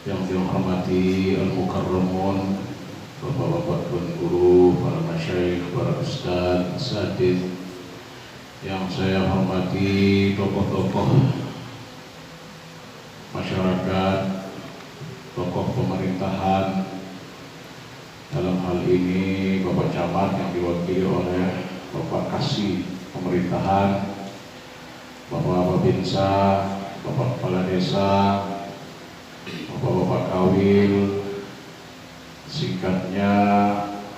Yang dihormati Al-Mukarramun, Bapak-bapak Tuan Guru, para masyayikh, para ustadz, asatidz, yang saya hormati tokoh-tokoh masyarakat, tokoh pemerintahan, dalam hal ini Bapak Camat yang diwakili oleh Bapak Kasih Pemerintahan, Bapak Babinsa, Bapak Kepala Desa, Bapak-bapak kawil, singkatnya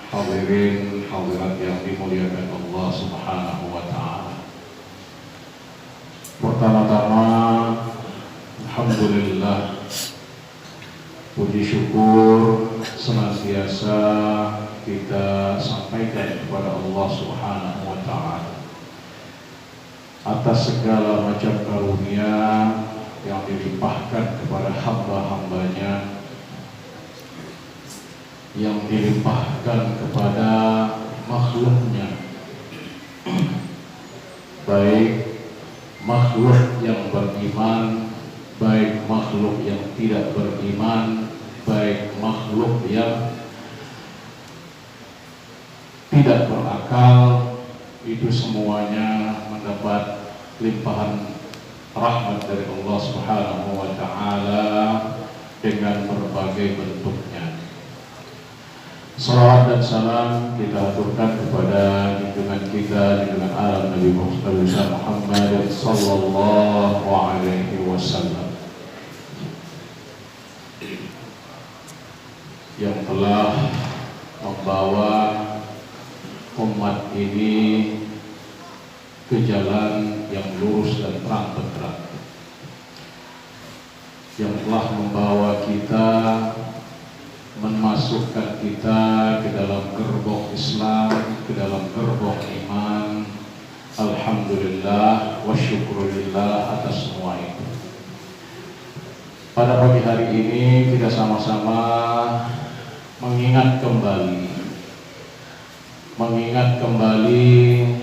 hadirin hadirat yang dimuliakan Allah Subhanahu wa taala. Pertama-tama alhamdulillah, puji syukur senantiasa kita sampaikan kepada Allah Subhanahu wa taala atas segala macam karunia yang dilimpahkan kepada hamba-hambanya, yang dilimpahkan kepada makhluknya, baik makhluk yang beriman, baik makhluk yang tidak beriman, baik makhluk yang tidak berakal, itu semuanya mendapat limpahan rahmat dari Allah Subhanahu wa taala dengan berbagai bentuknya. Salawat dan salam kita aturkan kepada junjungan kita, junjungan alam Nabi Muhammad sallallahu alaihi wasallam, yang telah membawa umat ini ke jalan yang lurus dan terang benderang, yang telah membawa kita, memasukkan kita ke dalam gerbong Islam, ke dalam gerbong iman. Alhamdulillah wa syukurillah atas semua itu. Pada pagi hari ini kita sama-sama mengingat kembali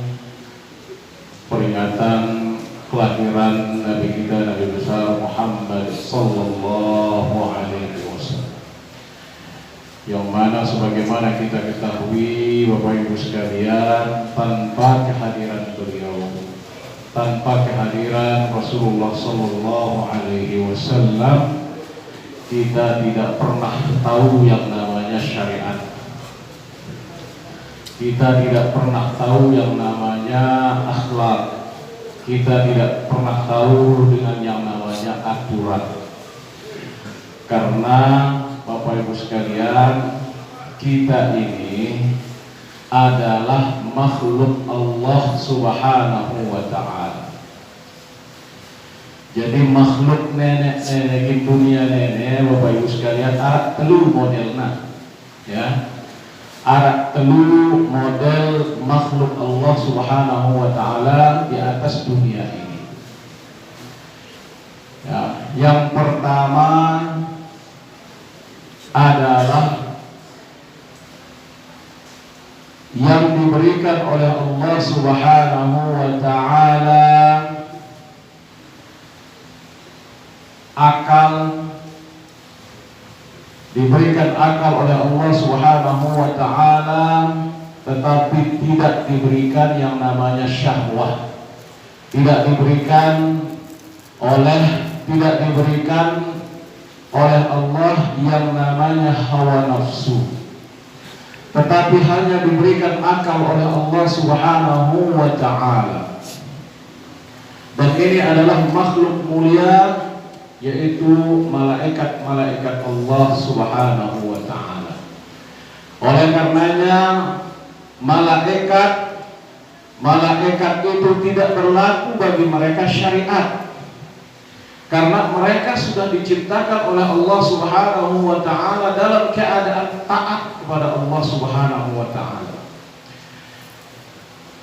peringatan kelahiran Nabi kita, Nabi besar Muhammad sallallahu alaihi wasallam, yang mana sebagaimana kita ketahui Bapak Ibu sekalian, tanpa kehadiran beliau, tanpa kehadiran Rasulullah sallallahu alaihi wasallam, kita tidak pernah tahu yang namanya syariat. Kita tidak pernah tahu yang namanya akhlak. Kita tidak pernah tahu dengan yang namanya aturan. Karena Bapak Ibu sekalian, kita ini adalah makhluk Allah Subhanahu wa ta'ala. Jadi makhluk nenek-nenek di dunia nenek, Bapak Ibu sekalian, arak telu modelnya, ya. Arak telu model makhluk Allah Subhanahu wa ta'ala di atas dunia ini. Ya, yang pertama adalah yang diberikan oleh Allah Subhanahu wa ta'ala akal, diberikan akal oleh Allah Subhanahu wa ta'ala, tetapi tidak diberikan yang namanya syahwah, tidak diberikan oleh Allah yang namanya hawa nafsu, tetapi hanya diberikan akal oleh Allah Subhanahu wa ta'ala. Dan ini adalah makhluk mulia, yaitu malaikat-malaikat Allah Subhanahu wa ta'ala. Oleh karenanya malaikat itu tidak berlaku bagi mereka syariat, karena mereka sudah diciptakan oleh Allah Subhanahu wa ta'ala dalam keadaan taat kepada Allah Subhanahu wa ta'ala.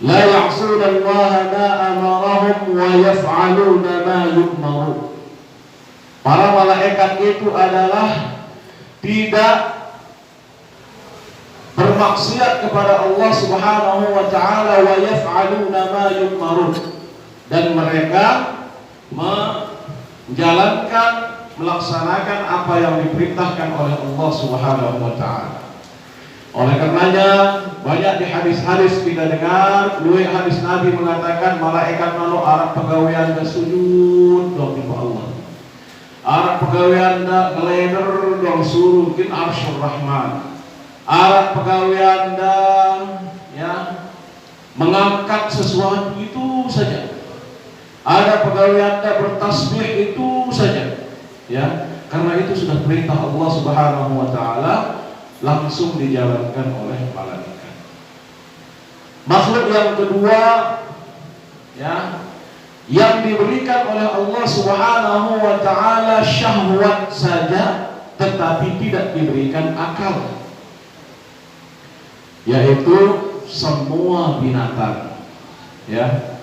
La ya'suna Allah ma amarahum wa yaf'aluna ma yu'marun. Para malaikat itu adalah tidak bermaksiat kepada Allah Subhanahu wa ta'ala, wa yaf'aluna ma yu'marun, dan mereka menjalankan, melaksanakan apa yang diperintahkan oleh Allah Subhanahu wa taala. Oleh karenanya banyak di hadis-hadis kita dengar, luwih hadis Nabi mengatakan malaikat malu arah pegawaian da sujud dong di Allah. Arah pegawaian da ngeleder dong suruh kin arsyur rahman. Arah pegawaian da ya mengangkat sesuatu itu saja. Ada pegawai Anda bertasbih itu saja, ya, karena itu sudah perintah Allah Subhanahu wa taala, langsung dijalankan oleh malaikat. Makhluk yang kedua, ya, yang diberikan oleh Allah Subhanahu wa taala syahwat saja tetapi tidak diberikan akal, yaitu semua binatang, ya.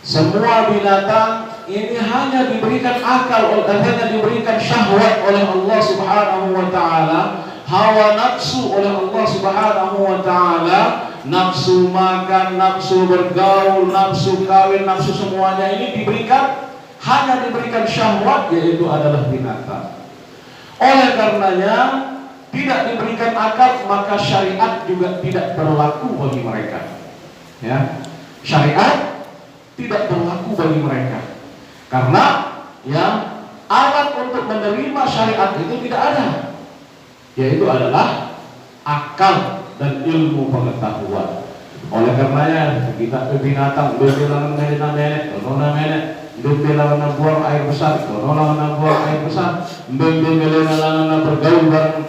Semua binatang ini hanya diberikan akal, hanya diberikan syahwat oleh Allah Subhanahu wa taala, hawa nafsu oleh Allah Subhanahu wa taala, nafsu makan, nafsu bergaul, nafsu kawin, nafsu semuanya ini hanya diberikan syahwat, yaitu adalah binatang. Oleh karenanya tidak diberikan akal, maka syariat juga tidak berlaku bagi mereka. Ya, syariat tidak berlaku bagi mereka, karena ya alat untuk menerima syariat itu tidak ada, yaitu adalah akal dan ilmu pengetahuan. Oleh karenanya kita binatang berbilangan nenek, berbilangan buang air besar, buang air besar, berbilangan bergaul bareng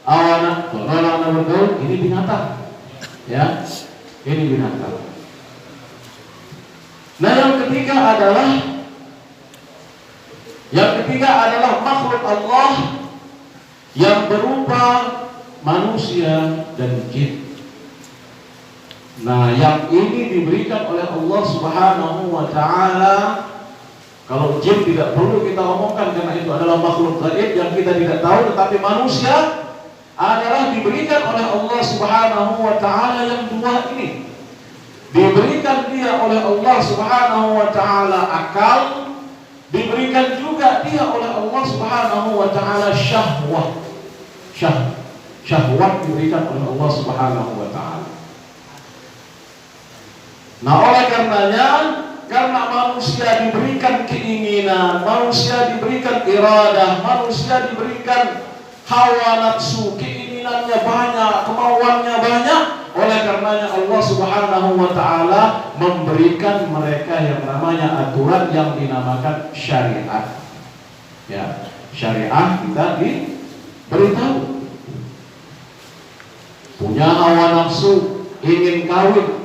awana, bergaul, ini binatang, ya, ini binatang. Nah, yang ketiga adalah makhluk Allah yang berupa manusia dan jin. Nah, yang ini diberikan oleh Allah Subhanahu wa taala. Kalau jin tidak perlu kita omongkan karena itu adalah makhluk gaib yang kita tidak tahu, tetapi manusia adalah diberikan oleh Allah Subhanahu wa taala yang dua ini. Diberikan dia oleh Allah Subhanahu wa taala akal, diberikan juga dia oleh Allah Subhanahu wa taala syahwat. Syahwat diberikan oleh Allah Subhanahu wa taala. Nah, oleh karenanya, karena manusia diberikan keinginan, manusia diberikan iradah, manusia diberikan hawa nafsu, keinginannya banyak, kemauannya banyak. Oleh karenanya Allah Subhanahu wa taala memberikan mereka yang namanya aturan yang dinamakan syariat. Ya, syariat kita diberitahu. Punya hawa nafsu, ingin kawin,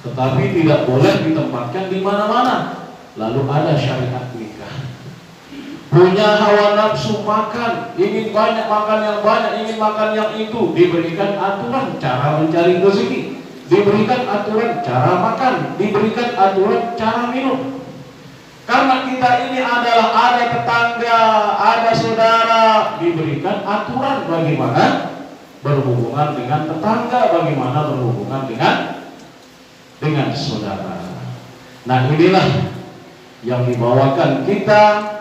tetapi tidak boleh ditempatkan di mana-mana. Lalu ada syariat nikah. Punya hawa nafsu makan, ingin banyak makan yang banyak, ingin makan yang itu, diberikan aturan cara mencari rezeki, diberikan aturan cara makan, diberikan aturan cara minum. Karena kita ini adalah ada tetangga, ada saudara, diberikan aturan bagaimana berhubungan dengan tetangga, bagaimana berhubungan dengan saudara. Nah, inilah yang dibawakan kita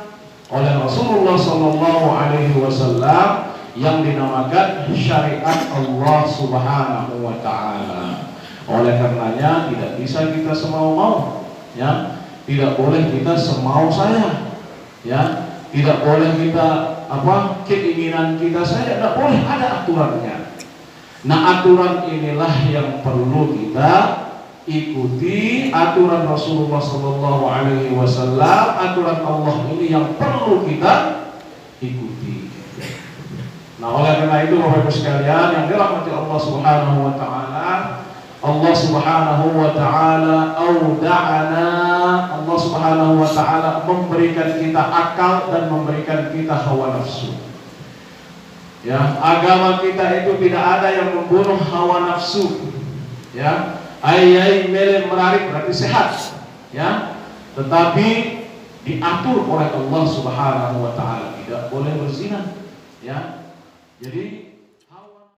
oleh Rasulullah Sallallahu Alaihi Wasallam yang dinamakan syariat Allah Subhanahu Wa Taala. Oleh karenanya tidak bisa kita semau-mau, ya, tidak boleh kita semau saya, ya, tidak boleh kita keinginan kita saja, tidak boleh, ada aturannya. Nah, aturan inilah yang perlu kita ikuti, aturan Rasulullah Sallallahu Alaihi Wasallam, aturan Allah ini yang perlu kita ikuti. Nah, oleh karena itu Bapak Ibu sekalian yang dirahmati Allah Subhanahu Wa Taala, Allah Subhanahu Wa Taala auda'ana, Allah Subhanahu Wa Taala memberikan kita akal dan memberikan kita hawa nafsu. Ya, agama kita itu tidak ada yang membunuh hawa nafsu. Ya, ayai melem menarik berarti sehat, ya, tetapi diatur oleh Allah Subhanahu wa taala, tidak boleh berzina, ya. Jadi